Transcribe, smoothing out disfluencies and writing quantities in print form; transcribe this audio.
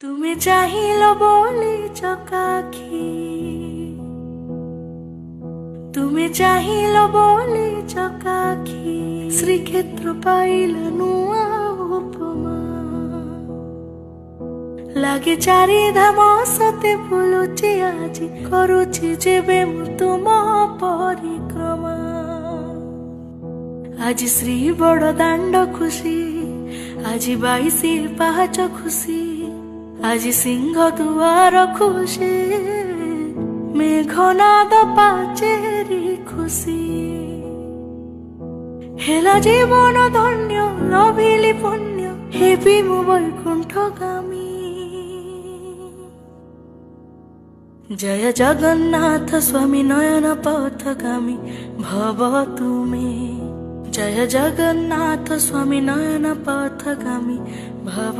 তুমি চাহিল বলি চকাখি, তুমি চাহিল বলি চকাখি, শ্রীক্ষেত্র পাইল নুয়া উপমা। লাগে চারিধাମ ସତେ ବୁଲୁଛି ଆଜି, କରୁଛି ଯେବେ ମୁଁ ତୁମ ପରିକ୍ରମା। ଆଜି ଶ୍ରୀ ବଡ଼ ଦାଣ୍ଡ ଖୁସି, ଆଜି 22 ପାହାଚ ଖୁସି, ଆଜି ସିଂହ ଦୁଆର ଖୁସି, ମେଘନାଦ ପାଚେରୀ ଖୁସି। ହେଲା ଜୀବନ ଧନ୍ୟ, ଲଭିଲି ପୁଣ୍ୟ, ହେବି ମୁଁ ବୈକୁଣ୍ଠଗାମୀ। জয় জগন্নাথ স্বামী নয়ন পথগামী ভব তুমি। জয় জগন্নাথ স্বামী নয়ন পথগামী ভব